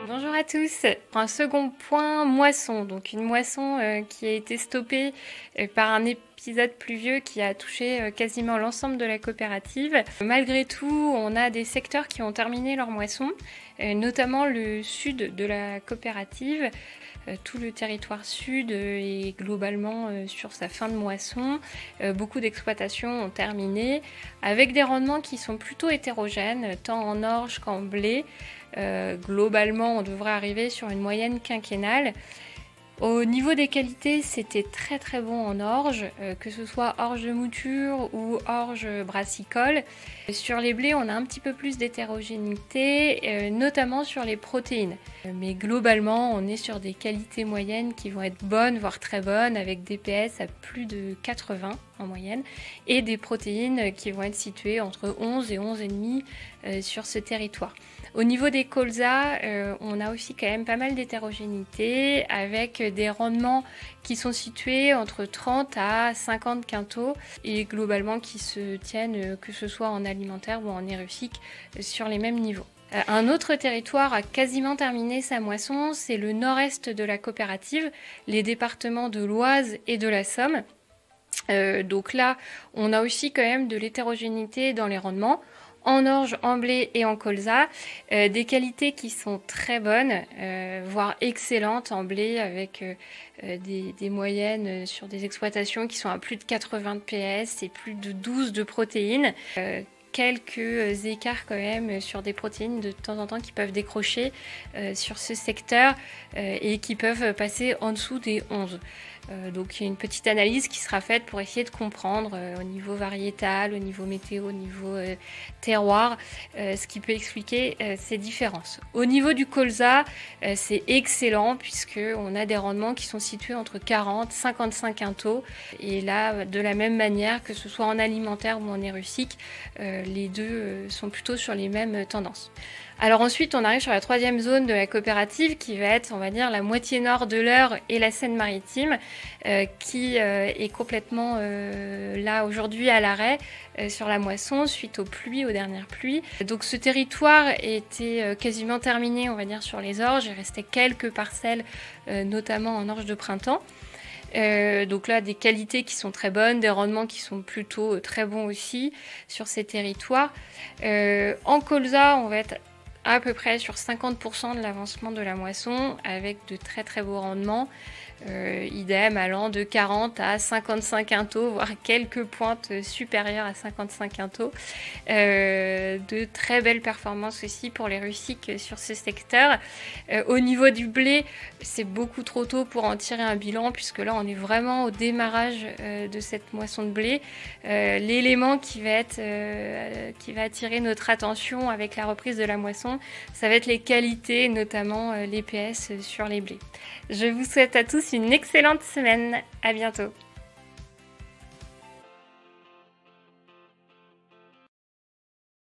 Bonjour à tous. Un second point, moisson. Donc une moisson qui a été stoppée par un épisode pluvieux qui a touché quasiment l'ensemble de la coopérative. Malgré tout, on a des secteurs qui ont terminé leur moisson, notamment le sud de la coopérative. Tout le territoire sud est globalement sur sa fin de moisson. Beaucoup d'exploitations ont terminé avec des rendements qui sont plutôt hétérogènes, tant en orge qu'en blé. Globalement, on devrait arriver sur une moyenne quinquennale. Au niveau des qualités, c'était très très bon en orge, que ce soit orge de mouture ou orge brassicole. Sur les blés, on a un petit peu plus d'hétérogénéité, notamment sur les protéines. Mais globalement, on est sur des qualités moyennes qui vont être bonnes, voire très bonnes, avec des PS à plus de 80 en moyenne, et des protéines qui vont être situées entre 11 et 11,5 sur ce territoire. Au niveau des colzas, on a aussi quand même pas mal d'hétérogénéité avec des rendements qui sont situés entre 30 à 50 quintaux et globalement qui se tiennent, que ce soit en alimentaire ou en érufsique, sur les mêmes niveaux. Un autre territoire a quasiment terminé sa moisson, c'est le nord-est de la coopérative, les départements de l'Oise et de la Somme. Donc là, on a aussi quand même de l'hétérogénéité dans les rendements. En orge, en blé et en colza, des qualités qui sont très bonnes, voire excellentes en blé avec des moyennes sur des exploitations qui sont à plus de 80 de PS et plus de 12 de protéines. Quelques écarts quand même sur des protéines de temps en temps qui peuvent décrocher sur ce secteur et qui peuvent passer en dessous des 11. Donc il y a une petite analyse qui sera faite pour essayer de comprendre au niveau variétal, au niveau météo, au niveau terroir, ce qui peut expliquer ces différences. Au niveau du colza, c'est excellent puisqu'on a des rendements qui sont situés entre 40 et 55 quintaux. Et là, de la même manière, que ce soit en alimentaire ou en érufsique, les deux sont plutôt sur les mêmes tendances. Alors ensuite, on arrive sur la troisième zone de la coopérative qui va être, on va dire, la moitié nord de l'Eure et la Seine-Maritime, qui est complètement là aujourd'hui à l'arrêt sur la moisson suite aux pluies, aux dernières pluies. Donc ce territoire était quasiment terminé, on va dire, sur les orges. Il restait quelques parcelles, notamment en orge de printemps. Donc là, des qualités qui sont très bonnes, des rendements qui sont plutôt très bons aussi sur ces territoires. En colza, on va être à peu près sur 50% de l'avancement de la moisson avec de très très beaux rendements. Idem allant de 40 à 55 quintaux, voire quelques pointes supérieures à 55 quintaux. De très belles performances aussi pour les rustiques sur ce secteur. Au niveau du blé, c'est beaucoup trop tôt pour en tirer un bilan puisque là on est vraiment au démarrage de cette moisson de blé. L'élément qui va attirer notre attention avec la reprise de la moisson, ça va être les qualités, notamment les PS sur les blés. Je vous souhaite à tous une excellente semaine. À bientôt.